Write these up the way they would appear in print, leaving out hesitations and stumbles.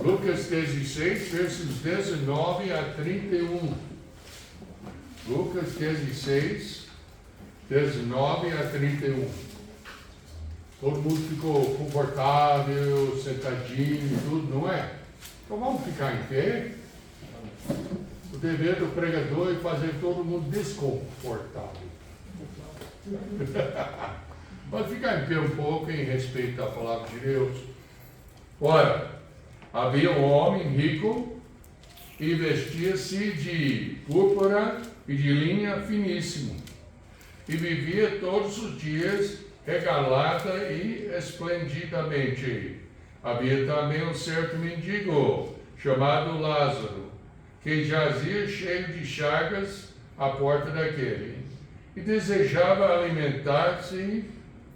Lucas 16, versos 19 a 31. Lucas 16, 19 a 31. Todo mundo ficou confortável, sentadinho e tudo, não é? Então vamos ficar em pé. O dever do pregador é fazer todo mundo desconfortável. Pode ficar em pé um pouco em respeito à palavra de Deus. Ora, havia um homem rico e vestia-se de púrpura e de linha finíssimo, e vivia todos os dias regalada e esplendidamente. Havia também um certo mendigo, chamado Lázaro, que jazia cheio de chagas à porta daquele, e desejava alimentar-se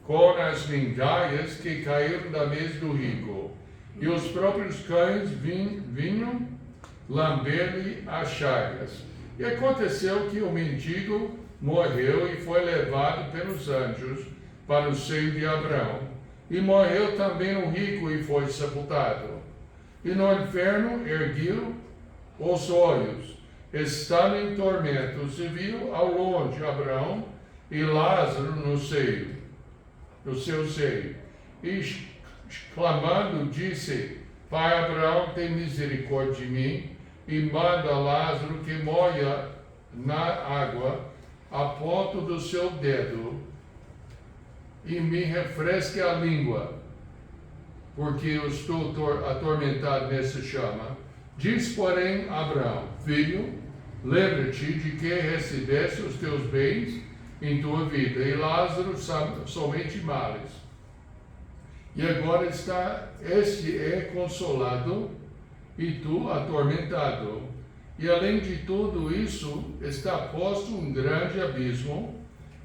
com as migalhas que caíram da mesa do rico, e os próprios cães vinham lamber-lhe as chagas. E aconteceu que o mendigo morreu e foi levado pelos anjos para o seio de Abraão. E morreu também o rico e foi sepultado. E no inferno erguiu os olhos, estando em tormentos, e viu ao longe Abraão e Lázaro no seu seio. E clamando, disse: Pai Abraão, tem misericórdia de mim, e manda Lázaro que molhe na água a ponta do seu dedo e me refresque a língua, porque eu estou atormentado nessa chama. Diz, porém, Abraão: Filho, lembra-te de que recebeste os teus bens em tua vida, e Lázaro somente males. E agora este é consolado, e tu atormentado. E além de tudo isso, está posto um grande abismo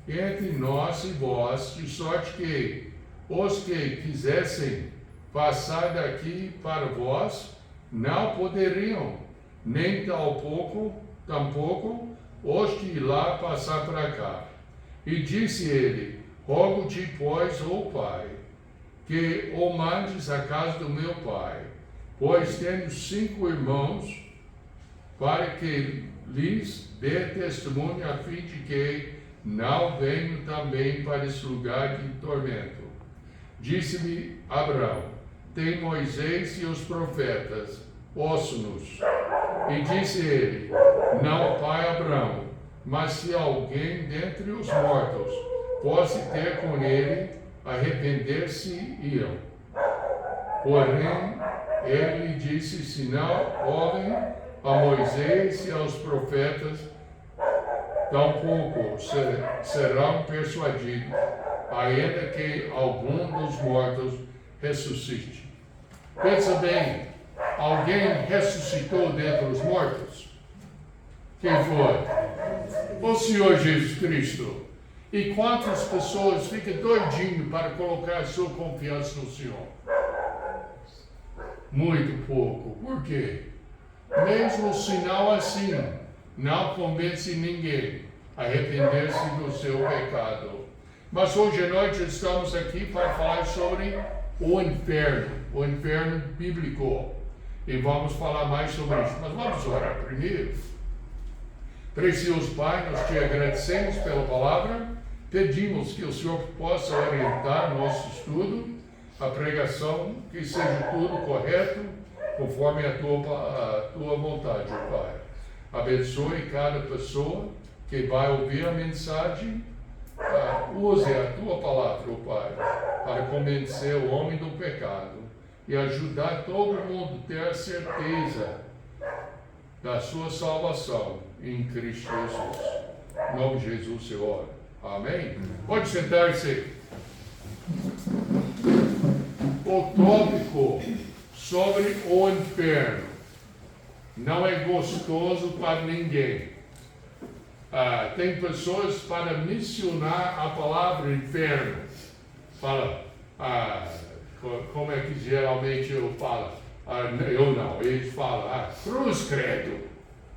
entre nós e vós, de sorte que os que quisessem passar daqui para vós não poderiam, nem tampouco os que lá passar para cá. E disse ele: Rogo-te, pois, ó Pai, que o mandes à casa do meu pai, pois tenho 5 irmãos, para que lhes dê testemunho, a fim de que não venho também para esse lugar de tormento. Disse-lhe Abraão: Tem Moisés e os profetas, ouço-nos. E disse ele: Não, pai Abraão, mas se alguém dentre os mortos possa ter com ele, arrepender-se-iam. Porém, ele disse: Se não ouvem a Moisés e aos profetas, tampouco serão persuadidos, ainda que algum dos mortos ressuscite. Pensa bem, alguém ressuscitou dentre os mortos? Quem foi? O Senhor Jesus Cristo. E quantas pessoas ficam doidinhas para colocar sua confiança no Senhor? Muito pouco. Por quê? Mesmo o sinal assim não convence ninguém a arrepender-se do seu pecado. Mas hoje à noite estamos aqui para falar sobre o inferno bíblico. E vamos falar mais sobre isso. Mas vamos orar primeiro. Precioso Pai, nós te agradecemos pela palavra. Pedimos que o Senhor possa orientar nosso estudo, a pregação, que seja tudo correto, conforme a tua vontade, ó Pai. Abençoe cada pessoa que vai ouvir a mensagem. Use a tua palavra, ó Pai, para convencer o homem do pecado e ajudar todo mundo a ter a certeza da sua salvação em Cristo Jesus. Em nome de Jesus, Senhor. Amém? Pode sentar-se. O tópico sobre o inferno não é gostoso para ninguém. Tem pessoas para mencionar a palavra inferno. Fala, como é que geralmente eu falo? Eu não, eles falam, cruz credo.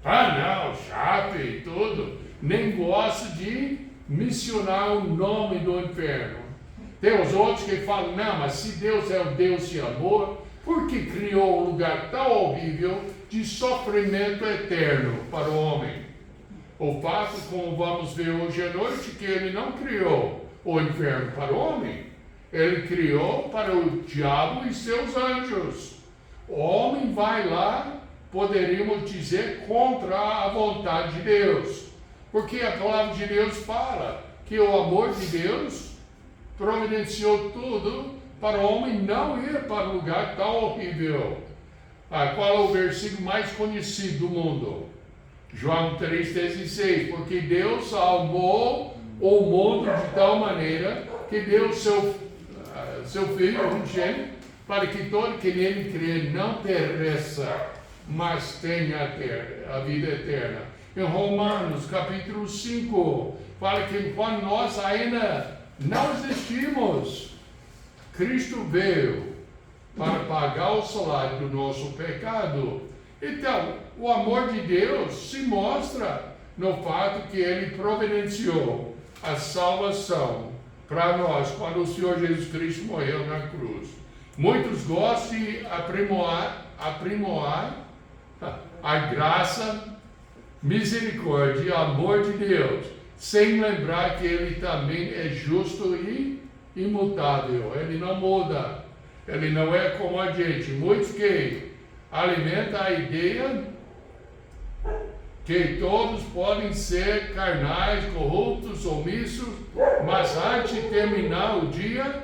Não, chape e tudo. Nem gosta de mencionar o nome do inferno. Tem os outros que falam: não, mas se Deus é um Deus de amor, Porque criou um lugar tão horrível de sofrimento eterno para o homem. O fato, como vamos ver hoje à noite, que ele não criou o inferno para o homem. Ele criou para o diabo e seus anjos. O homem vai lá, poderíamos dizer, contra a vontade de Deus. Porque a palavra de Deus fala que o amor de Deus providenciou tudo para o homem não ir para um lugar tão horrível. Qual é o versículo mais conhecido do mundo? João 3,16. Porque Deus amou o mundo de tal maneira que deu seu Filho unigênito, para que todo que nele crê não pereça, mas tenha a vida eterna. Em Romanos capítulo 5, fala que quando nós ainda não existimos, Cristo veio para pagar o salário do nosso pecado. Então, o amor de Deus se mostra no fato que Ele providenciou a salvação para nós, quando o Senhor Jesus Cristo morreu na cruz. Muitos gostam de aprimorar a graça, misericórdia e amor de Deus, sem lembrar que Ele também é justo e imutável. Ele não muda. Ele não é como a gente. Muitos que alimentam a ideia que todos podem ser carnais, corruptos, omissos, mas antes de terminar o dia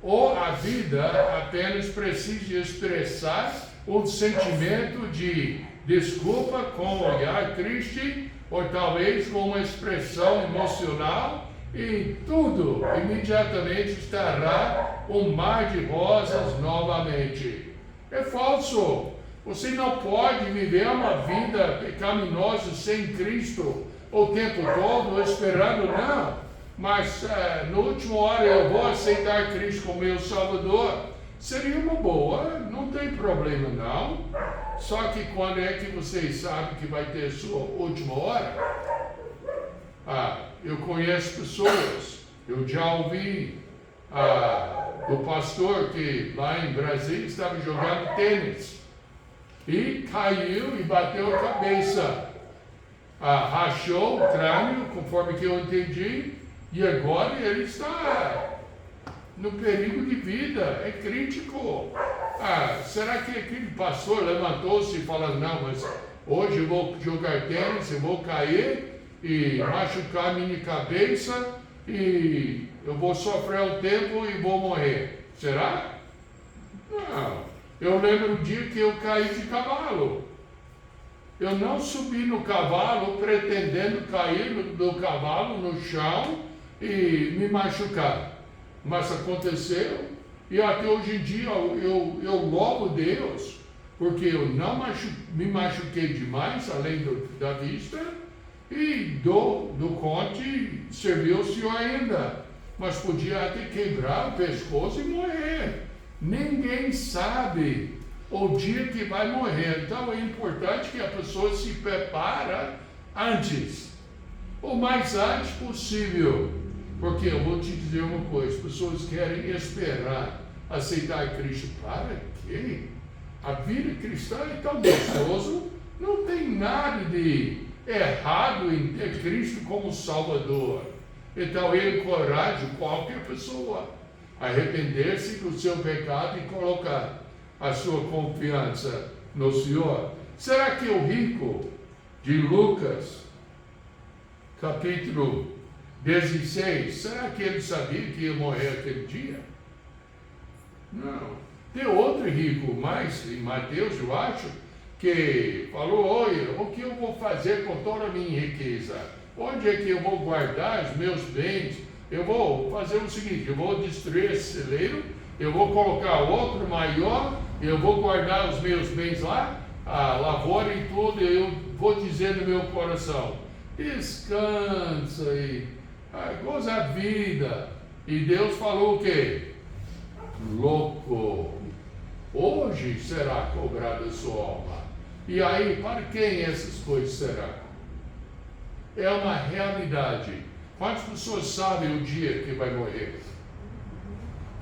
ou a vida, apenas precisa expressar um sentimento de desculpa com um olhar triste, ou talvez com uma expressão emocional, e tudo imediatamente estará um mar de rosas novamente. É falso. Você não pode viver uma vida pecaminosa sem Cristo o tempo todo, esperando, não. Mas no último hora eu vou aceitar Cristo como meu Salvador. Seria uma boa, não tem problema não. Só que quando é que vocês sabem que vai ter sua última hora? Eu conheço pessoas, eu já ouvi do pastor que lá em Brasília estava jogando tênis e caiu e bateu a cabeça, rachou o crânio, conforme que eu entendi, e agora ele está no perigo de vida, é crítico. Será que aquele pastor levantou-se e falou, não, mas hoje eu vou jogar tênis, eu vou cair e machucar minha cabeça e eu vou sofrer um tempo e vou morrer? Será? Não. Eu lembro um dia que eu caí de cavalo. Eu não subi no cavalo pretendendo cair do cavalo no chão e me machucar. Mas aconteceu, e até hoje em dia eu louvo Deus, porque eu não me machuquei demais, além da vista, e do conte serviu o Senhor ainda, mas podia até quebrar o pescoço e morrer. Ninguém sabe o dia que vai morrer, então é importante que a pessoa se prepare antes, o mais antes possível, porque eu vou te dizer uma coisa, as pessoas querem esperar aceitar Cristo. Para quê? A vida cristã é tão gostoso, não tem nada de errado em ter Cristo como Salvador. Então ele encoraja qualquer pessoa a arrepender-se do seu pecado e colocar a sua confiança no Senhor. Será que o rico de Lucas, capítulo 16, será que ele sabia que ia morrer aquele dia? Não. Tem outro rico, mais em Mateus, eu acho, que falou, olha, o que eu vou fazer com toda a minha riqueza? Onde é que eu vou guardar os meus bens? Eu vou fazer o seguinte, eu vou destruir esse celeiro, eu vou colocar outro maior, eu vou guardar os meus bens lá, a lavoura e tudo, eu vou dizer no meu coração, descansa e goza a vida. E Deus falou o quê? Louco, hoje será cobrada a sua alma. E aí, para quem essas coisas serão? É uma realidade. Quantas pessoas sabem o dia que vai morrer?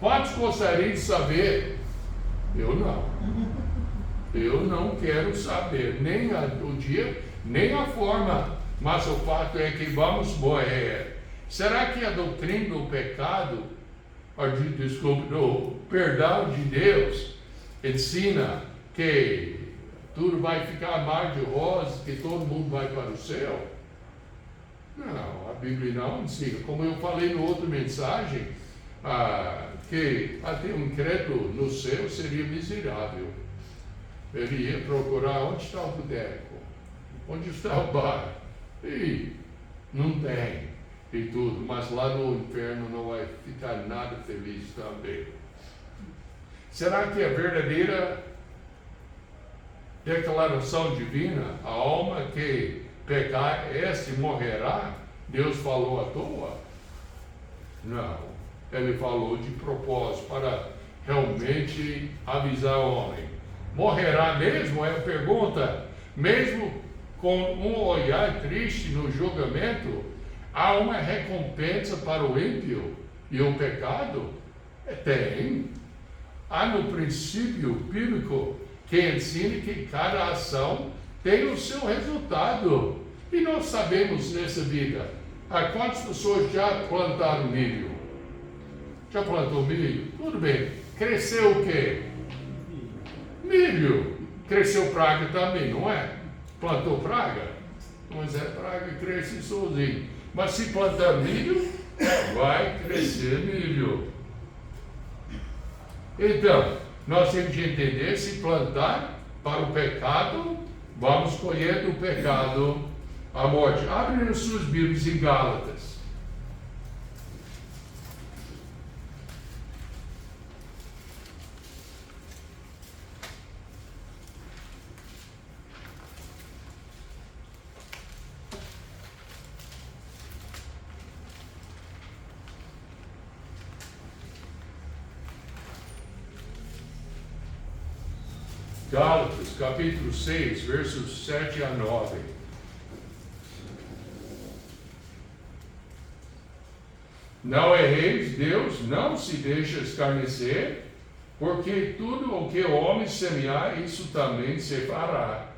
Quantos gostariam de saber Eu não. Eu não quero saber nem o dia, nem a forma. Mas o fato é que vamos morrer. Será que a doutrina do pecado, do perdão de Deus, ensina que tudo vai ficar mar de rosas, que todo mundo vai para o céu? Não, a Bíblia não ensina. Como eu falei na outra mensagem, que até um incrédulo no céu seria miserável. Ele ia procurar onde está o boteco, onde está o bar, e não tem, e tudo. Mas lá no inferno não vai ficar nada feliz também. Será que a verdadeira declaração divina, a alma que pecar, este morrerá, Deus falou à toa? Não, Ele falou de propósito, para realmente avisar o homem. Morrerá mesmo? É a pergunta. Mesmo com um olhar triste no julgamento, há uma recompensa para o ímpio e o pecado? Tem. Há no princípio bíblico que ensina que cada ação tem o seu resultado. E nós sabemos nessa vida, quantas pessoas já plantaram milho? Já plantou milho? Tudo bem. Cresceu o quê? Milho. Cresceu praga também, não é? Plantou praga? Mas é praga que cresce sozinho. Mas se plantar milho, vai crescer milho. Então, nós temos de entender, se plantar para o pecado, vamos colher do pecado a morte. Abre as suas Bíblias em Gálatas. Gálatas, capítulo 6, versos 7 a 9. Não erreis, Deus não se deixa escarnecer, porque tudo o que o homem semear, isso também se fará.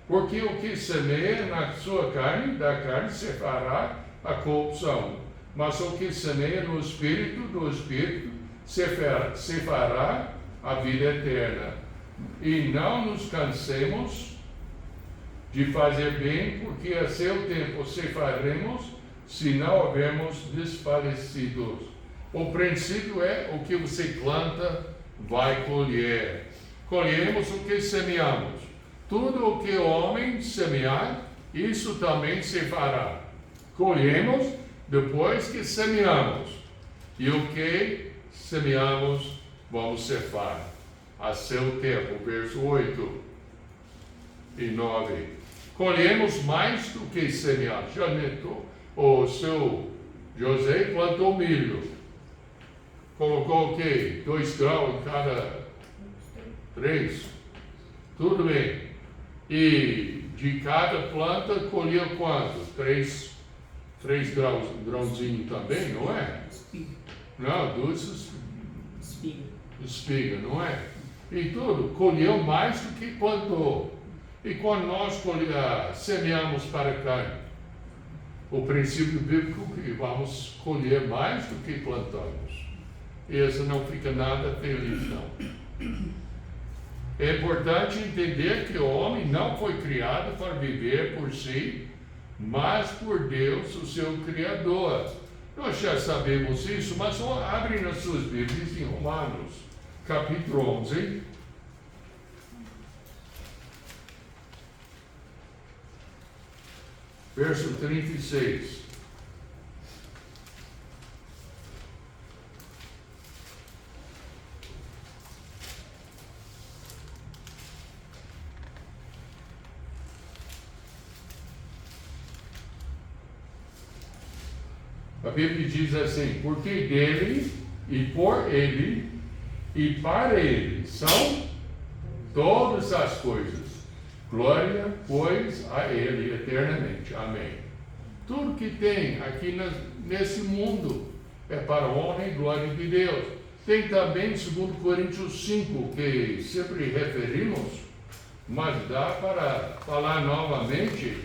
Porque o que semeia na sua carne, da carne se fará a corrupção. Mas o que semeia no Espírito, do Espírito se fará a vida eterna. E não nos cansemos de fazer bem, porque a seu tempo se faremos, se não houvermos desfalecidos. O princípio é: o que você planta, vai colher. Colhemos o que semeamos. Tudo o que o homem semear, isso também se fará. Colhemos depois que semeamos. E o que semeamos, vamos ceifar a seu tempo. Verso 8 e 9. Colhemos mais do que semear. Já mentou? O seu José plantou milho. Colocou o quê? 2 graus em cada 3. Tudo bem. E de cada planta colheu quanto? 3 grãozinhos também, não é? Não, 2 espiga, não é? E tudo, colheu mais do que plantou. E quando nós semeamos para a carne, o princípio bíblico que vamos colher mais do que plantamos. Esse não fica nada feliz, não. É importante entender que o homem não foi criado para viver por si, mas por Deus, o seu Criador. Nós já sabemos isso, mas abre nas suas Bíblias em Romanos, capítulo 11. Verso 36. A Bíblia diz assim: porque dele, e por ele, e para ele são todas as coisas. Glória, pois, a ele eternamente. Amém. Tudo que tem aqui nesse mundo é para a honra e glória de Deus. Tem também 2 Coríntios 5, que sempre referimos, mas dá para falar novamente.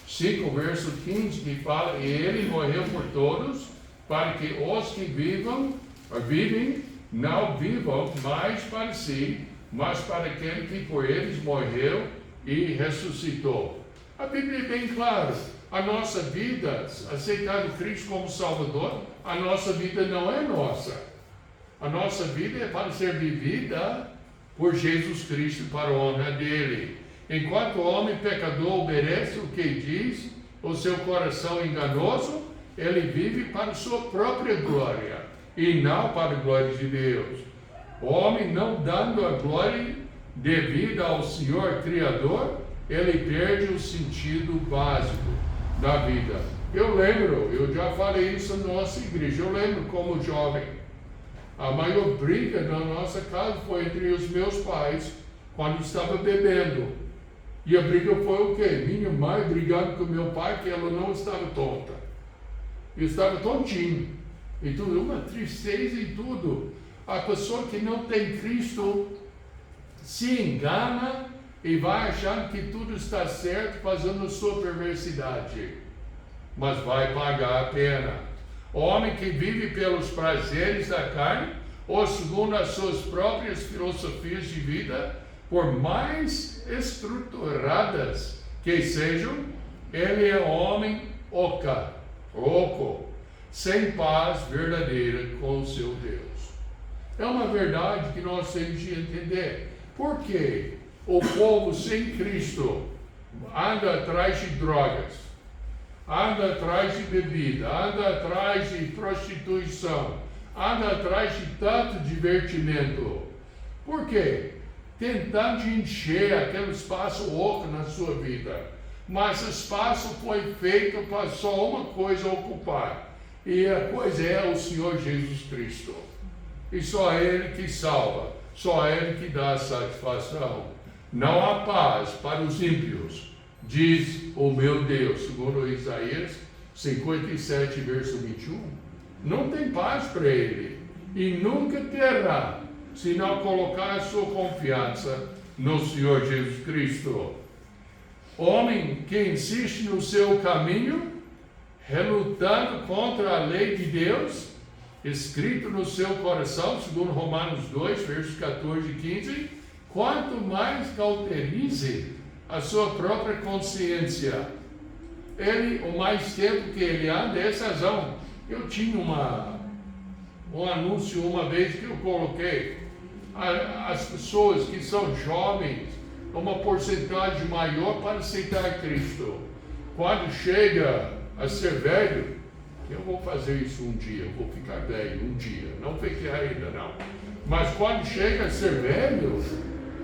5, verso 15, que fala: e ele morreu por todos, para que os que vivem, não vivam mais para si, mas para aquele que por eles morreu e ressuscitou. A Bíblia é bem clara. A nossa vida, aceitando Cristo como Salvador, a nossa vida não é nossa. A nossa vida é para ser vivida por Jesus Cristo, para a honra dele. Enquanto o homem pecador obedece o que diz, o seu coração enganoso, ele vive para sua própria glória, e não para a glória de Deus. O homem não dando a glória devida ao Senhor Criador, ele perde o sentido básico da vida. Eu já falei isso na nossa igreja, eu lembro como jovem, a maior briga na nossa casa foi entre os meus pais, quando estava bebendo. E a briga foi o quê? Minha mãe brigando com meu pai, que ela não estava tonta. Eu estava tontinho. E tudo, uma tristeza e tudo. A pessoa que não tem Cristo se engana e vai achando que tudo está certo, fazendo a sua perversidade. Mas vai pagar a pena. O homem que vive pelos prazeres da carne, ou segundo as suas próprias filosofias de vida, por mais estruturadas que sejam, ele é homem oco, sem paz verdadeira com o seu Deus. É uma verdade que nós temos de entender. Por que o povo sem Cristo anda atrás de drogas, anda atrás de bebida, anda atrás de prostituição, anda atrás de tanto divertimento? Por quê? Tentando encher aquele espaço oco na sua vida. Mas o espaço foi feito para só uma coisa ocupar. E a coisa é o Senhor Jesus Cristo. E só Ele que salva, só Ele que dá satisfação. Não há paz para os ímpios, diz o meu Deus, segundo Isaías 57, verso 21. Não tem paz para ele, e nunca terá, se não colocar a sua confiança no Senhor Jesus Cristo. Homem que insiste no seu caminho, relutando contra a lei de Deus, escrito no seu coração, segundo Romanos 2, versos 14 e 15, quanto mais cauterize a sua própria consciência, o mais tempo que ele anda, essa razão. Eu tinha um anúncio uma vez que eu coloquei, as pessoas que são jovens, uma porcentagem maior para aceitar Cristo. Quando chega a ser velho, eu vou fazer isso um dia, eu vou ficar velho um dia, não fiquei ainda não. Mas quando chega a ser velho,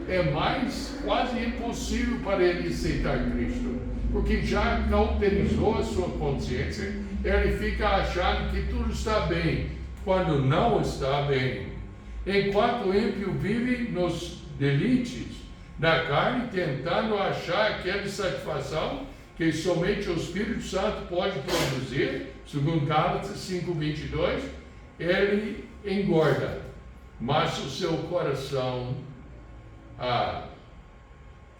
é mais quase impossível para ele aceitar Cristo, porque já cauterizou a sua consciência, ele fica achando que tudo está bem, quando não está bem. Enquanto o ímpio vive nos deleites da carne, tentando achar aquela satisfação que somente o Espírito Santo pode produzir, segundo Gálatas 5:22, ele engorda, mas o seu coração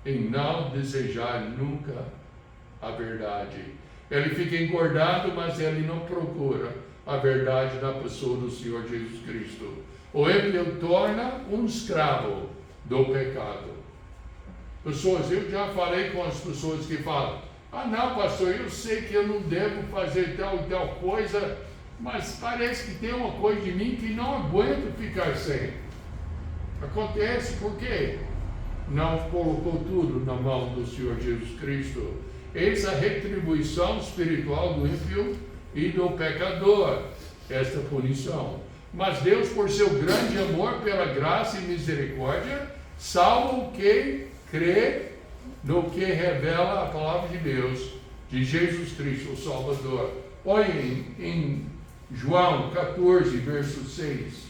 em não desejar nunca a verdade. Ele fica engordado, mas ele não procura a verdade da pessoa do Senhor Jesus Cristo. Ou ele o torna um escravo do pecado. Pessoas, eu já falei com as pessoas que falam: ah não, pastor, eu sei que eu não devo fazer tal e tal coisa, mas parece que tem uma coisa de mim que não aguento ficar sem. Acontece porque não colocou tudo na mão do Senhor Jesus Cristo. Eis a retribuição espiritual do ímpio e do pecador, esta punição. Mas Deus, por seu grande amor, pela graça e misericórdia, salva o que crê no que revela a palavra de Deus, de Jesus Cristo, o Salvador. Olhem em João 14, verso 6.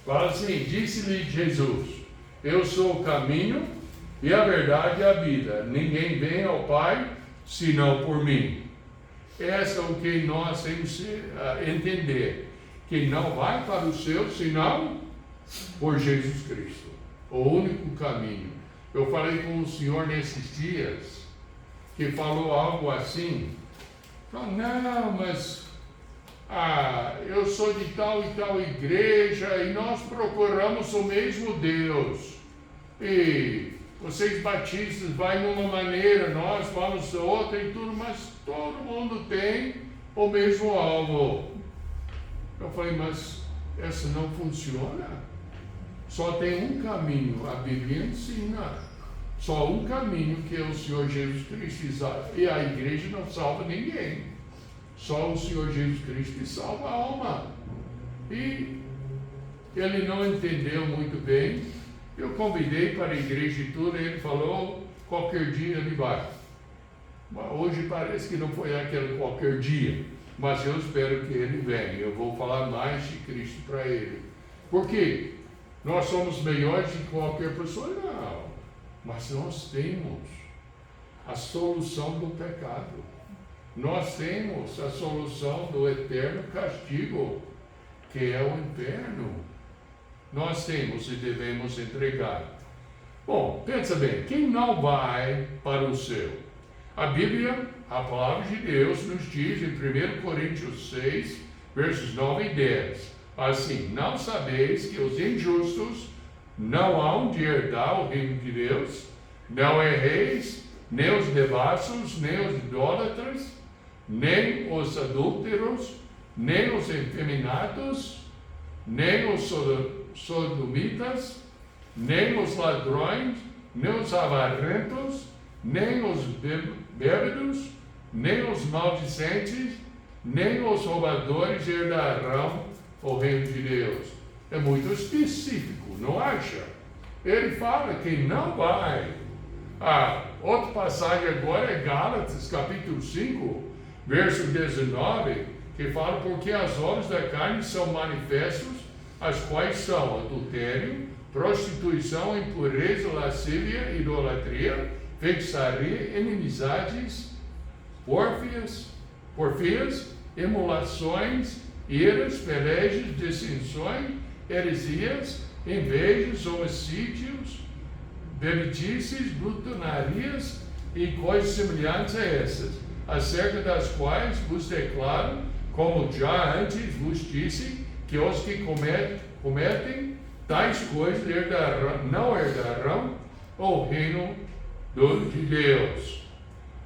Fala assim: disse-lhe Jesus: eu sou o caminho e a verdade e a vida. Ninguém vem ao Pai senão por mim. Essa é o que nós temos que entender. Que não vai para o céu senão por Jesus Cristo. O único caminho. Eu falei com o senhor nesses dias, que falou algo assim. Falou, não, mas eu sou de tal e tal igreja e nós procuramos o mesmo Deus. E vocês batistas vai numa maneira, nós vamos outra e tudo, mas todo mundo tem o mesmo alvo. Eu falei, mas essa não funciona. Só tem um caminho, a Bíblia ensina. Só um caminho, que é o Senhor Jesus Cristo. E a igreja não salva ninguém. Só o Senhor Jesus Cristo salva a alma. E ele não entendeu muito bem. Eu convidei para a igreja e tudo, e ele falou, qualquer dia ele vai. Hoje parece que não foi aquele qualquer dia, mas eu espero que ele venha. Eu vou falar mais de Cristo para ele. Por quê? Nós somos melhores de qualquer pessoa? Não. Mas nós temos a solução do pecado. Nós temos a solução do eterno castigo, que é o inferno. Nós temos e devemos entregar. Bom, pensa bem, quem não vai para o céu? A Bíblia, a palavra de Deus, nos diz em 1 Coríntios 6, versos 9 e 10, assim: não sabeis que os injustos não hão de herdar o reino de Deus? Não erreis, nem os devassos, nem os idólatras, nem os adúlteros, nem os efeminados, nem os sodomitas, nem os ladrões, nem os avarentos, nem os bêbados, nem os maldicentes, nem os roubadores herdarão o reino de Deus. É muito específico, não acha? Ele fala que não vai. Outra passagem agora é Gálatas, capítulo 5, verso 19, que fala, porque as obras da carne são manifestos, as quais são adultério, prostituição, impureza, lascívia, idolatria, feitiçaria, inimizades, porfias, emulações, iras, pelejas, dissensões, heresias, invejas, homicídios, bebedices, glutonarias e coisas semelhantes a essas, acerca das quais vos declaro, como já antes vos disse, que os que cometem tais coisas não herdarão o reino de Deus.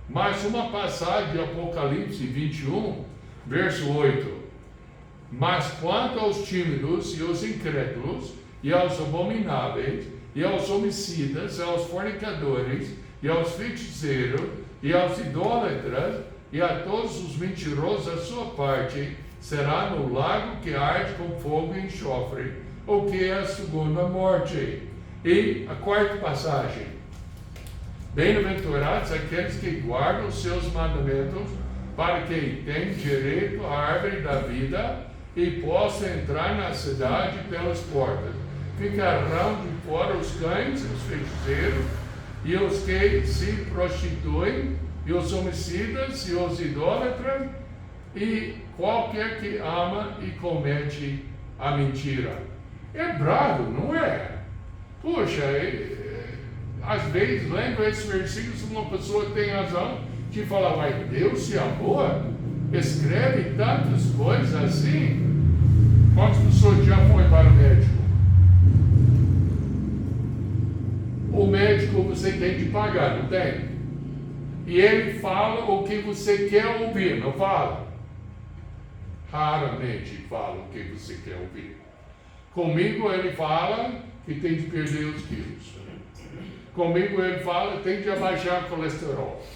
Mas uma passagem de Apocalipse 21, verso 8: mas quanto aos tímidos e aos incrédulos, e aos abomináveis, e aos homicidas, e aos fornicadores, e aos feiticeiros, e aos idólatras, e a todos os mentirosos, a sua parte será no lago que arde com fogo e enxofre, o que é a segunda morte. E a quarta passagem: bem-aventurados aqueles que guardam os seus mandamentos, para que tenham direito à árvore da vida e possam entrar na cidade pelas portas. Ficarão de fora os cães, os feiticeiros, e os que se prostituem, e os homicidas, e os idólatras, e qualquer que ama e comete a mentira. É bravo, não é? Poxa, às vezes, lendo esses versículos, uma pessoa tem razão de falar, mas Deus se amor, escreve tantas coisas assim. Quantas pessoas já foram para o médico? O médico você tem de pagar, não tem? E ele fala o que você quer ouvir, não fala? Raramente fala o que você quer ouvir. Comigo ele fala que tem de perder os quilos. Comigo ele fala que tem de abaixar o colesterol.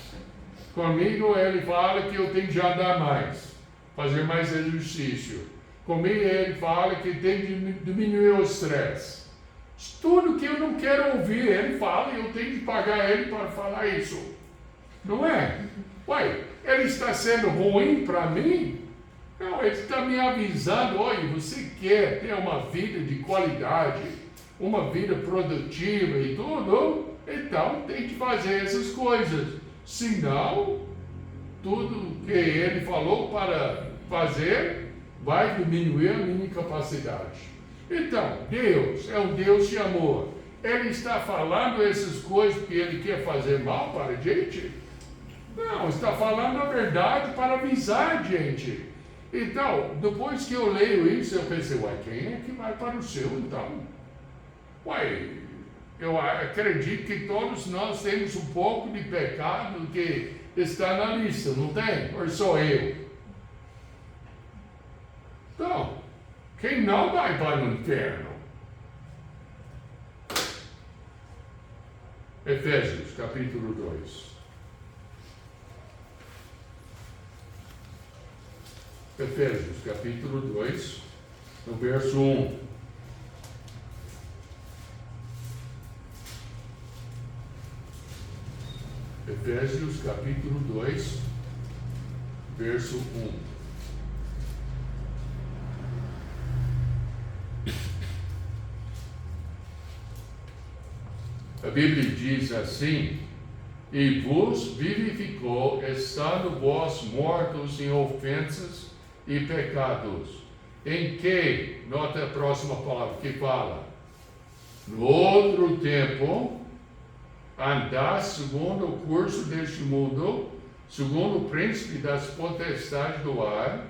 Comigo ele fala que eu tenho de andar mais, fazer mais exercício. Comigo ele fala que tem de diminuir o estresse. Tudo que eu não quero ouvir, ele fala e eu tenho de pagar ele para falar isso. Não é? Ué, ele está sendo ruim para mim? Não, ele está me avisando, olha, você quer ter uma vida de qualidade, uma vida produtiva e tudo, então tem que fazer essas coisas. Senão, tudo que ele falou para fazer vai diminuir a minha capacidade. Então, Deus é um Deus de amor. Ele está falando essas coisas porque ele quer fazer mal para a gente? Não, está falando a verdade para avisar a gente. Então, depois que eu leio isso, eu pensei, uai, quem é que vai para o céu então? Uai, eu acredito que todos nós temos um pouco de pecado que está na lista, não tem? Ou só eu? Então, quem não vai para o inferno? Efésios, capítulo 2. Efésios, capítulo 2, no verso 1. Efésios, capítulo 2, verso 1. A Bíblia diz assim: e vos vivificou, estando vós mortos em ofensas e pecados, em que, nota a próxima palavra que fala, no outro tempo, andaste segundo o curso deste mundo, segundo o príncipe das potestades do ar,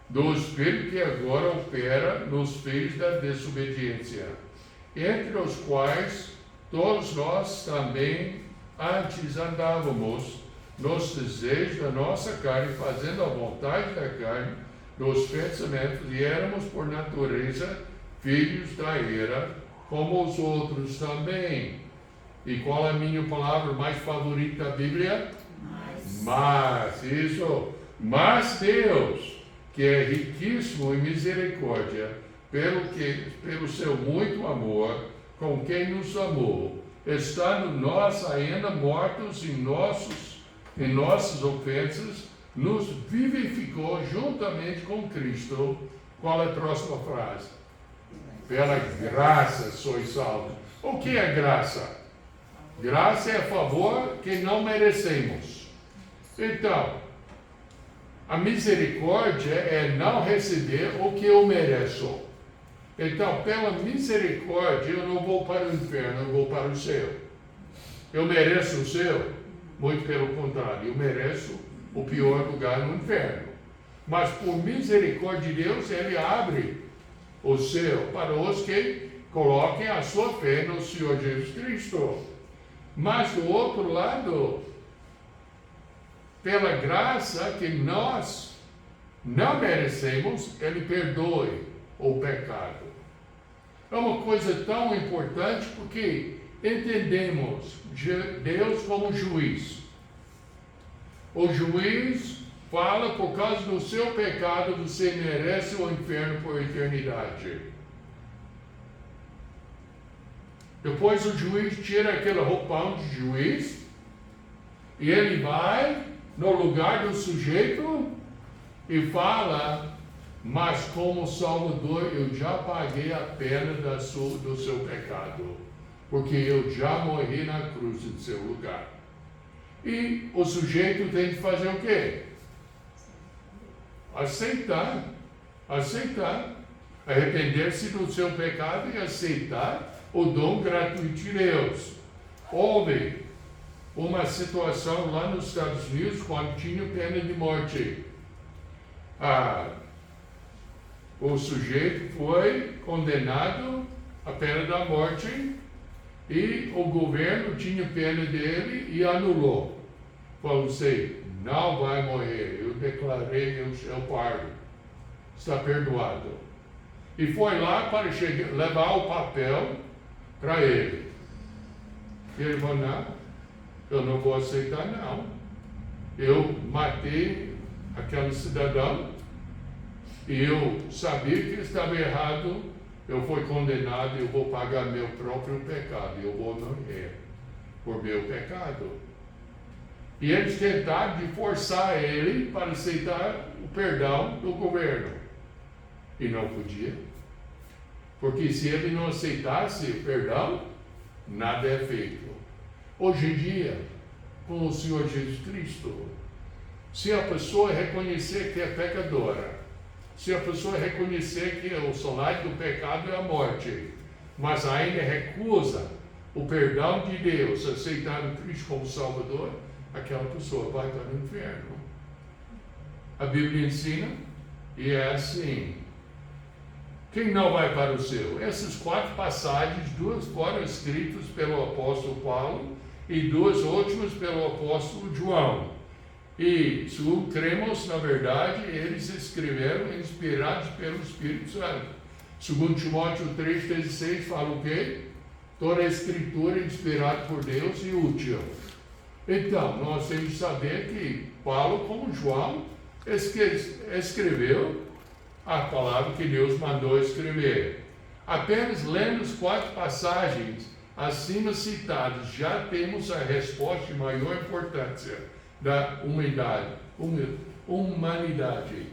do espírito que agora opera nos filhos da desobediência, entre os quais todos nós também antes andávamos nos desejos da nossa carne, fazendo a vontade da carne, dos pensamentos, e éramos por natureza filhos da ira, como os outros também. E qual é a minha palavra mais favorita da Bíblia? Mas, isso. Mas Deus, que é riquíssimo em misericórdia, pelo seu muito amor, com quem nos amou, estando nós ainda mortos em nossas ofensas, nos vivificou juntamente com Cristo. Qual é a próxima frase? Pela graça sois salvos. O que é graça? Graça é favor que não merecemos. Então, a misericórdia é não receber o que eu mereço. Então, pela misericórdia, eu não vou para o inferno, eu vou para o céu. Eu mereço o céu? Muito pelo contrário, eu mereço o pior lugar no inferno. Mas por misericórdia de Deus, Ele abre o céu para os que coloquem a sua fé no Senhor Jesus Cristo. Mas do outro lado, pela graça que nós não merecemos, Ele perdoe o pecado. É uma coisa tão importante porque entendemos Deus como juiz. O juiz fala, por causa do seu pecado, você merece o inferno por eternidade. Depois o juiz tira aquele roupão de juiz e ele vai no lugar do sujeito e fala: mas como Salvador, eu já paguei a pena do seu pecado, porque eu já morri na cruz em seu lugar. E o sujeito tem que fazer o quê? Aceitar. Arrepender-se do seu pecado e aceitar o dom gratuito de Deus. Houve uma situação lá nos Estados Unidos quando tinha pena de morte. O sujeito foi condenado à pena da morte e o governo tinha pena dele e anulou. Falou assim: não vai morrer, eu declarei eu pardo, está perdoado. E foi lá para levar o papel para ele. E ele falou: não, eu não vou aceitar não. Eu matei aquele cidadão e eu sabia que estava errado, eu fui condenado e eu vou pagar meu próprio pecado, eu vou morrer por meu pecado. E eles tentaram de forçar ele para aceitar o perdão do governo. E não podia. Porque se ele não aceitasse o perdão, nada é feito. Hoje em dia, com o Senhor Jesus Cristo, se a pessoa reconhecer que é pecadora, se a pessoa reconhecer que o salário do pecado é a morte, mas ainda recusa o perdão de Deus, aceitar o Cristo como Salvador, aquela pessoa vai para o inferno. A Bíblia ensina, e é assim. Quem não vai para o céu? Essas 4 passagens, 2 foram escritas pelo apóstolo Paulo e 2 últimas pelo apóstolo João. E, se cremos, na verdade, eles escreveram inspirados pelo Espírito Santo. Segundo Timóteo 3,16 fala o quê? Toda a escritura é inspirada por Deus e útil. Então, nós temos que saber que Paulo, como João, escreveu a palavra que Deus mandou escrever. Apenas lendo as 4 passagens acima citadas, já temos a resposta de maior importância da humanidade.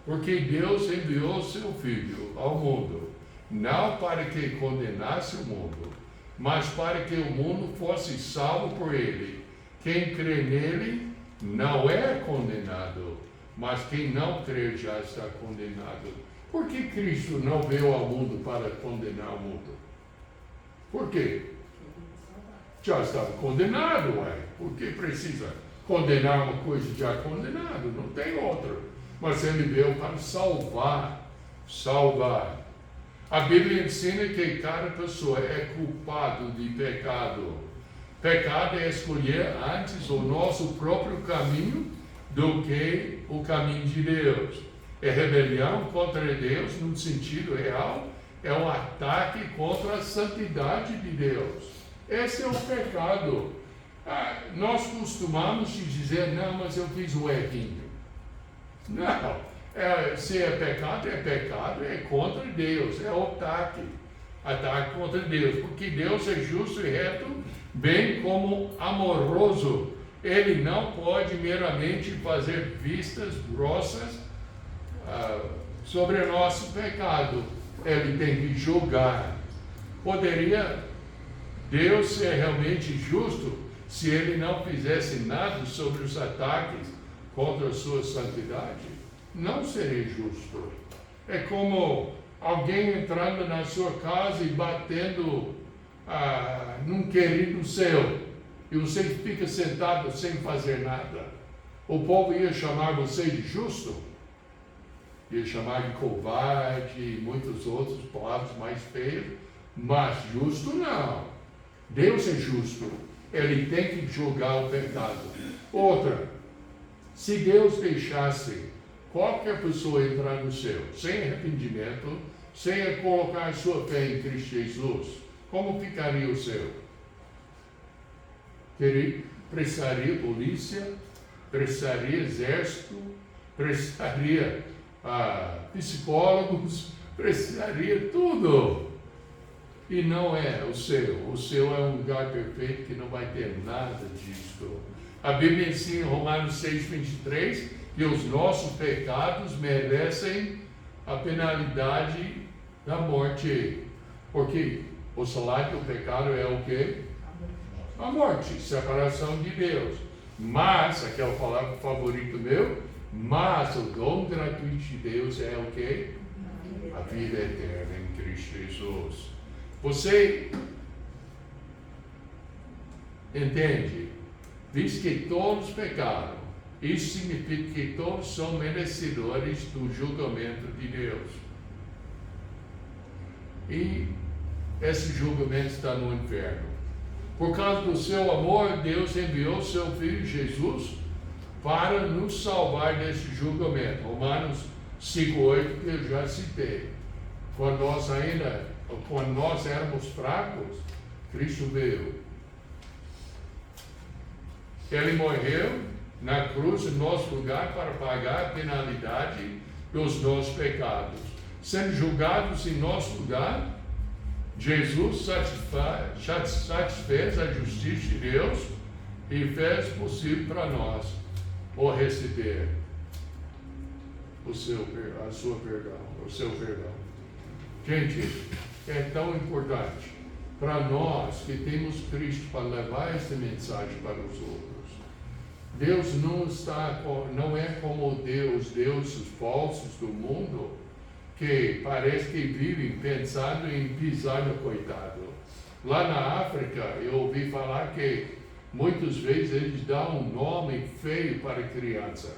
Porque Deus enviou seu Filho ao mundo, não para que condenasse o mundo, mas para que o mundo fosse salvo por ele. Quem crê nele não é condenado, mas quem não crê já está condenado. Por que Cristo não veio ao mundo para condenar o mundo? Por quê? Já estava condenado, ué. Por que precisa condenar uma coisa já condenada? Não tem outra. Mas ele veio para salvar. Salvar. A Bíblia ensina que cada pessoa é culpado de pecado. Pecado é escolher antes o nosso próprio caminho do que o caminho de Deus. É rebelião contra Deus, no sentido real, é um ataque contra a santidade de Deus. Esse é o pecado. Nós costumamos dizer, não, mas eu fiz um errinho. Não, se é pecado, é contra Deus, é ataque contra Deus, porque Deus é justo e reto, bem como amoroso. Ele não pode meramente fazer vistas grossas sobre o nosso pecado. Ele tem que julgar. Poderia Deus ser realmente justo se ele não fizesse nada sobre os ataques contra a sua santidade? Não seria justo. É como alguém entrando na sua casa e batendo num querido seu, e você fica sentado sem fazer nada. O povo ia chamar você de justo? Ia chamar de covarde e muitas outras palavras mais feias, mas justo não. Deus é justo, ele tem que julgar o pecado. Outra, se Deus deixasse qualquer pessoa entrar no céu sem arrependimento, sem colocar sua fé em Cristo Jesus, como ficaria o céu? Precisaria polícia, precisaria exército, precisaria psicólogos, precisaria tudo. E não é o céu. O céu é um lugar perfeito que não vai ter nada disso. A Bíblia ensina em Romanos 6,23 que os nossos pecados merecem a penalidade da morte. Porque o salário do pecado é o quê? A morte, separação de Deus. Mas, aquela palavra favorita meu, mas o dom gratuito de Deus é o quê? A vida eterna em Cristo Jesus. Você entende? Diz que todos pecaram. Isso significa que todos são merecedores do julgamento de Deus. E esse julgamento está no inferno. Por causa do seu amor, Deus enviou seu Filho Jesus para nos salvar desse julgamento. Romanos 5,8, que eu já citei. Quando nós éramos fracos, Cristo veio. Ele morreu na cruz em nosso lugar para pagar a penalidade dos nossos pecados. Sendo julgados em nosso lugar, Jesus satisfez a justiça de Deus e fez possível para nós o receber o seu perdão. Gente, é tão importante para nós que temos Cristo para levar essa mensagem para os outros. Deus não é como deuses falsos do mundo, que parece que vivem pensando em pisar no coitado. Lá na África, eu ouvi falar que muitas vezes eles dão um nome feio para a criança,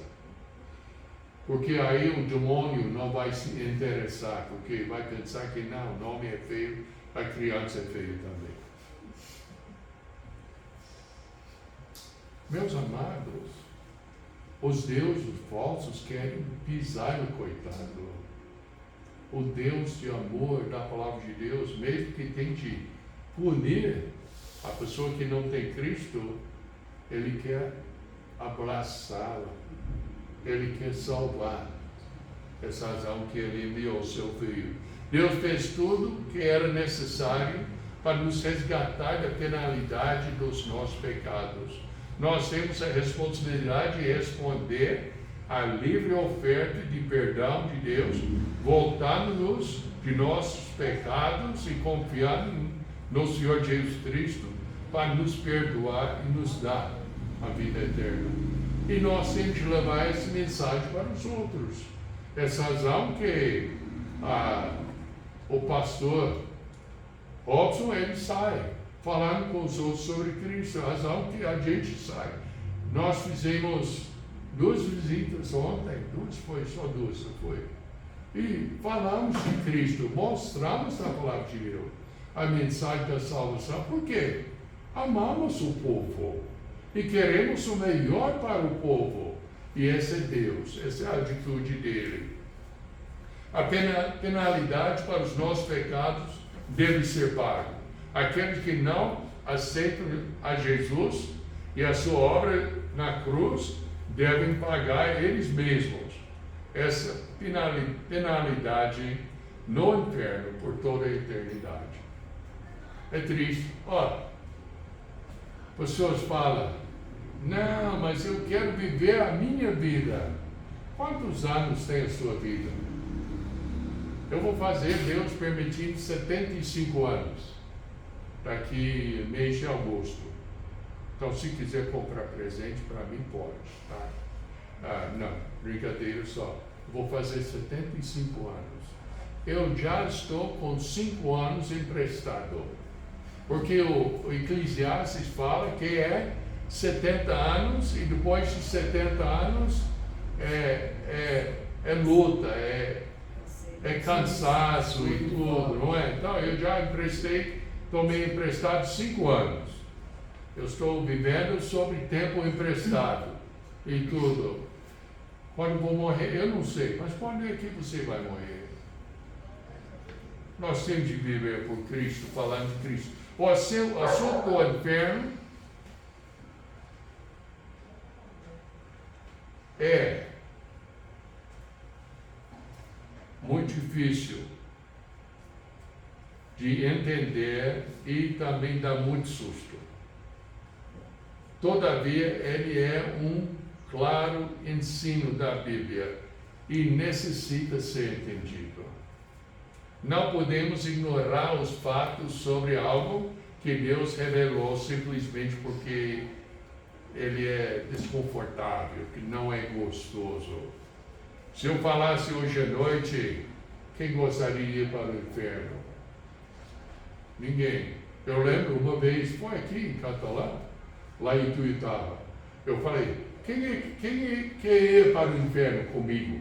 porque aí o demônio não vai se interessar, porque vai pensar que não, o nome é feio, a criança é feia também. Meus amados, os deuses falsos querem pisar no coitado. O Deus de amor da palavra de Deus, mesmo que tente punir a pessoa que não tem Cristo, Ele quer abraçá-la, Ele quer salvar. Essa razão que Ele enviou o seu Filho. Deus fez tudo que era necessário para nos resgatar da penalidade dos nossos pecados. Nós temos a responsabilidade de responder à livre oferta de perdão de Deus, voltando-nos de nossos pecados e confiando no Senhor Jesus Cristo para nos perdoar e nos dar a vida eterna. E nós temos que levar essa mensagem para os outros. Essa razão que o pastor Robson, ele sai falando com os outros sobre Cristo. A razão que a gente sai. Nós fizemos 2 visitas ontem, só duas, não foi? E falamos de Cristo, mostramos na palavra de Deus a mensagem da salvação, porque amamos o povo e queremos o melhor para o povo. E esse é Deus, essa é a atitude dele. A penalidade para os nossos pecados deve ser paga. Aqueles que não aceitam a Jesus e a sua obra na cruz devem pagar eles mesmos essa penalidade no inferno por toda a eternidade. É triste. Pessoas falam, não, mas eu quero viver a minha vida. Quantos anos tem a sua vida? Eu vou fazer, Deus permitindo, 75 anos, daqui mês de agosto. Então, se quiser comprar presente, para mim pode, tá? Não, brincadeira só. Vou fazer 75 anos. Eu já estou com 5 anos emprestado. Porque o Eclesiastes fala que é 70 anos e depois de 70 anos é luta, é cansaço e tudo, não é? Então, eu já tomei emprestado 5 anos. Eu estou vivendo sobre tempo emprestado e tudo. Quando vou morrer, eu não sei, mas quando é que você vai morrer? Nós temos de viver por Cristo, falando de Cristo. O assunto do inferno é muito difícil de entender e também dá muito susto. Todavia, ele é um claro ensino da Bíblia e necessita ser entendido. Não podemos ignorar os fatos sobre algo que Deus revelou simplesmente porque ele é desconfortável, que não é gostoso. Se eu falasse hoje à noite, quem gostaria de ir para o inferno? Ninguém. Eu lembro uma vez, foi aqui em Catalã, lá em Tuiutaba. Eu falei, quem quer ir para o inferno comigo?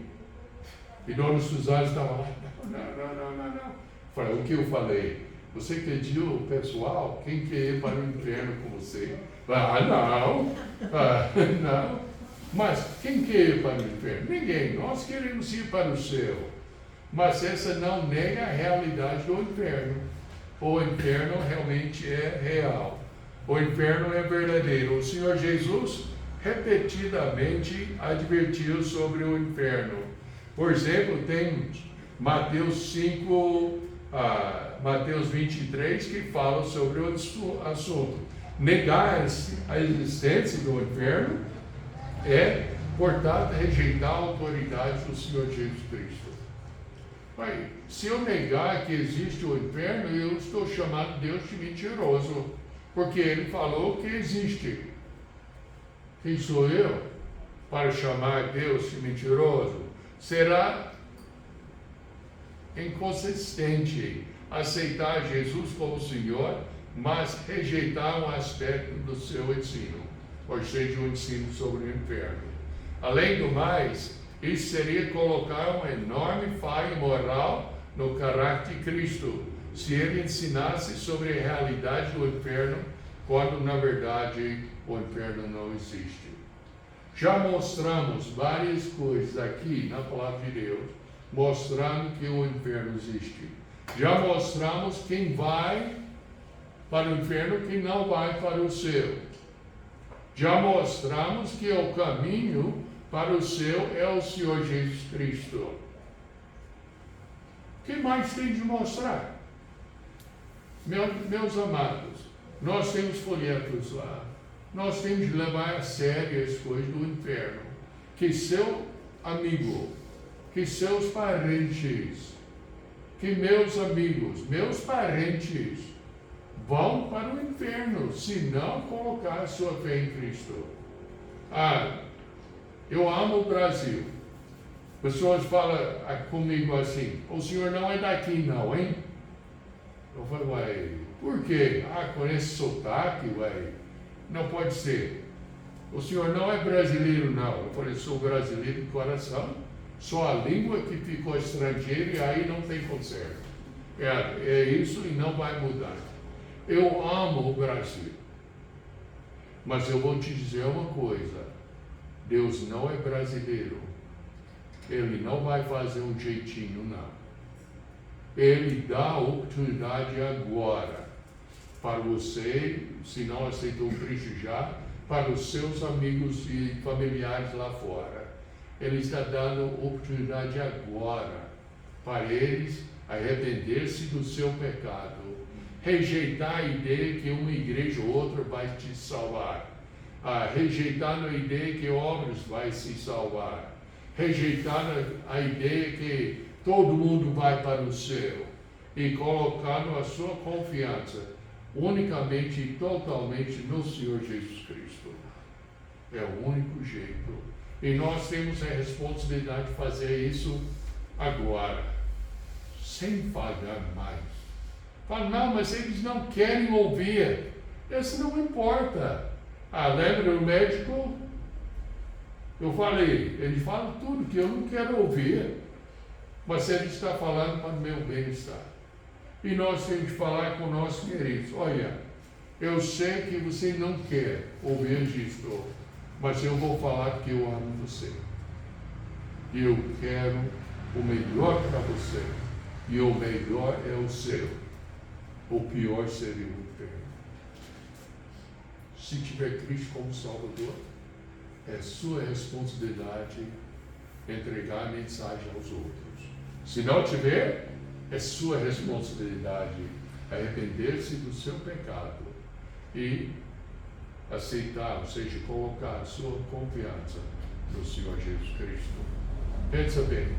E Dona Suzana estava lá, não. Falei, o que eu falei? Você pediu o pessoal, quem quer ir para o inferno com você? Não. Mas quem quer ir para o inferno? Ninguém. Nós queremos ir para o céu. Mas essa não nega a realidade do inferno. O inferno realmente é real. O inferno é verdadeiro. O Senhor Jesus repetidamente advertiu sobre o inferno. Por exemplo, tem Mateus 5, Mateus 23, que fala sobre o assunto. Negar a existência do inferno é, portanto, rejeitar a autoridade do Senhor Jesus Cristo. Mas, se eu negar que existe o inferno, eu estou chamando Deus de mentiroso, porque Ele falou que existe. Quem sou eu para chamar Deus de mentiroso? Será inconsistente aceitar Jesus como Senhor, mas rejeitar um aspecto do seu ensino, ou seja, o ensino sobre o inferno. Além do mais, isso seria colocar uma enorme falha moral no caráter de Cristo, se ele ensinasse sobre a realidade do inferno, quando na verdade o inferno não existe. Já mostramos várias coisas aqui na palavra de Deus, mostrando que o inferno existe. Já mostramos quem vai para o inferno, quem não vai para o céu. Já mostramos que o caminho para o céu é o Senhor Jesus Cristo. O que mais tem de mostrar? Meus amados, nós temos folhetos lá. Nós temos de levar a sério as coisas do inferno. Que seu amigo, que seus parentes, que meus amigos, meus parentes vão para o inferno se não colocar sua fé em Cristo. Eu amo o Brasil. Pessoas falam comigo assim: o senhor não é daqui não, hein? Eu falo: uai, por quê? Com esse sotaque, uai, não pode ser. O senhor não é brasileiro não. Eu falei: sou brasileiro de coração, só a língua que ficou estrangeira e aí não tem conserto. É isso e não vai mudar. Eu amo o Brasil, mas eu vou te dizer uma coisa: Deus não é brasileiro. Ele não vai fazer um jeitinho, não. Ele dá a oportunidade agora para você, se não aceitou o Cristo já, para os seus amigos e familiares lá fora. Ele está dando oportunidade agora para eles arrepender-se do seu pecado, rejeitar a ideia que uma igreja ou outra vai te salvar, rejeitando a ideia que obras vai se salvar, rejeitando a ideia que todo mundo vai para o céu e colocando a sua confiança unicamente e totalmente no Senhor Jesus Cristo. É o único jeito. E nós temos a responsabilidade de fazer isso agora, sem pagar mais. Fala: não, mas eles não querem ouvir. Isso não importa. Lembra do médico? Eu falei, ele fala tudo que eu não quero ouvir, mas ele está falando para o meu bem-estar. E nós temos que falar com nossos queridos: olha, eu sei que você não quer ouvir isto, mas eu vou falar porque eu amo você. E eu quero o melhor para você. E o melhor é o seu. O pior seria o inferno. Se tiver Cristo como Salvador, é sua responsabilidade entregar a mensagem aos outros. Se não tiver, é sua responsabilidade arrepender-se do seu pecado e aceitar, ou seja, colocar a sua confiança no Senhor Jesus Cristo. Pensa bem,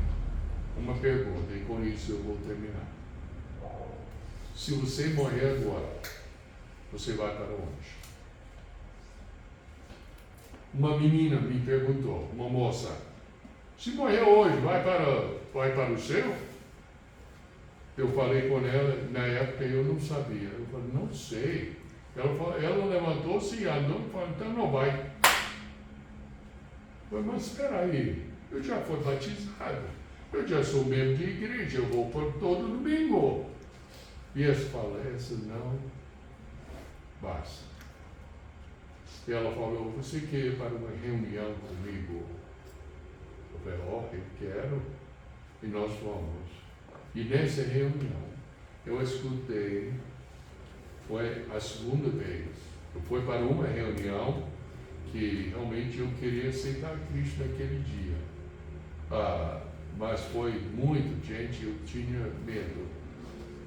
uma pergunta, e com isso eu vou terminar. Se você morrer agora, você vai para onde? Uma menina me perguntou, uma moça: se morrer hoje, vai para o céu? Eu falei com ela, na época eu não sabia. Eu falei: não sei. Ela levantou-se e andou e falou: então não vai. Eu falei: mas espera aí, eu já fui batizado, eu já sou membro de igreja, eu vou por todo domingo. E essa palestra não basta. E ela falou: você quer ir para uma reunião comigo? Eu falei: eu quero. E nós fomos. E nessa reunião, eu escutei, foi a segunda vez. Eu fui para uma reunião que realmente eu queria aceitar Cristo naquele dia. Mas foi muito gente, eu tinha medo.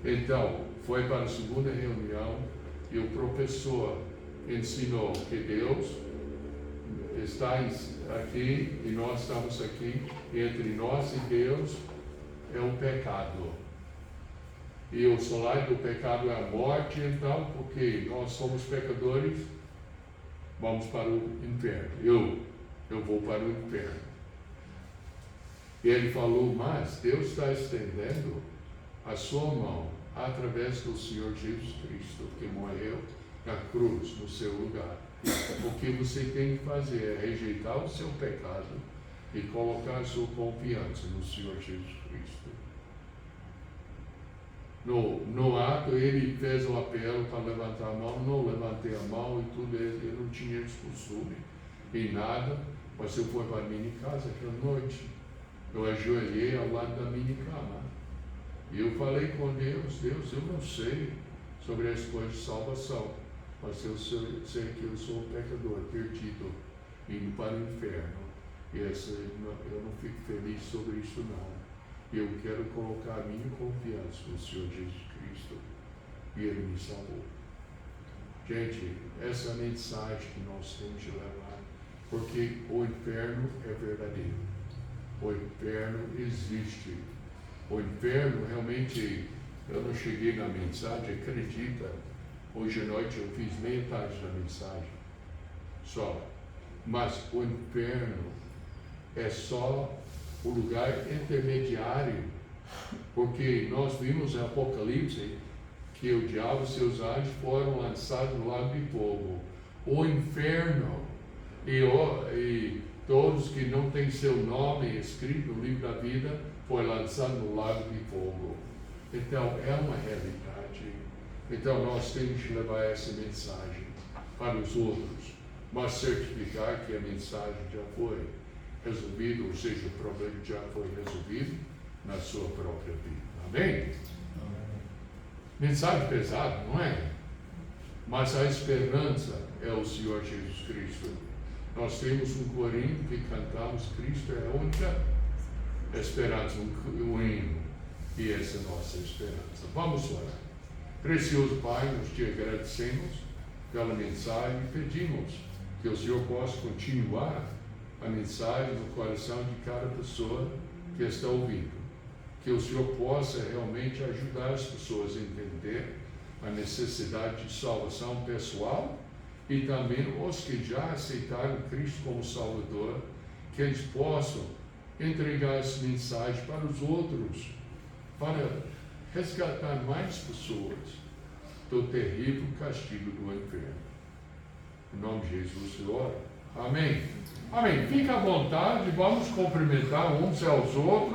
Então, foi para a segunda reunião e o professor ensinou que Deus está aqui e nós estamos aqui, entre nós e Deus é o pecado. E o salário do pecado é a morte, então, porque nós somos pecadores, vamos para o inferno. Eu vou para o inferno. E ele falou, mas Deus está estendendo a sua mão através do Senhor Jesus Cristo, que morreu na cruz, no seu lugar. O que você tem que fazer é rejeitar o seu pecado e colocar a sua confiança no Senhor Jesus Cristo. No ato, ele fez o apelo para levantar a mão, não levantei a mão e tudo, eu não tinha esse costume e nada, mas eu fui para a minha casa aquela noite, eu ajoelhei ao lado da minha cama e eu falei com Deus, eu não sei sobre as coisas de salvação, mas eu sei que eu sou um pecador perdido, indo para o inferno, e eu não fico feliz sobre isso não. Eu quero colocar a minha confiança no Senhor Jesus Cristo. E Ele me salvou. Gente, essa é a mensagem que nós temos de levar. Porque o inferno é verdadeiro. O inferno existe. O inferno realmente, eu não cheguei na mensagem, acredita. Hoje à noite eu fiz metade da mensagem. Só. Mas o inferno é só o lugar intermediário, porque nós vimos em Apocalipse que o diabo e seus anjos foram lançados no lago de fogo. O inferno e todos que não têm seu nome escrito no livro da vida foi lançado no lago de fogo. Então é uma realidade. Então nós temos que levar essa mensagem para os outros, mas certificar que a mensagem já foi resolvido, ou seja, o problema já foi resolvido na sua própria vida. Amém? Amém. Mensagem pesada, não é? Mas a esperança é o Senhor Jesus Cristo. Nós temos um corinho que cantamos, Cristo é a única esperança, um hino, e essa é a nossa esperança. Vamos orar. Precioso Pai, nós te agradecemos pela mensagem e pedimos que o Senhor possa continuar a mensagem no coração de cada pessoa que está ouvindo. Que o Senhor possa realmente ajudar as pessoas a entender a necessidade de salvação pessoal e também os que já aceitaram Cristo como Salvador, que eles possam entregar essa mensagem para os outros, para resgatar mais pessoas do terrível castigo do inferno. Em nome de Jesus, Senhor. Amém. Amém. Fica à vontade, vamos cumprimentar uns aos outros.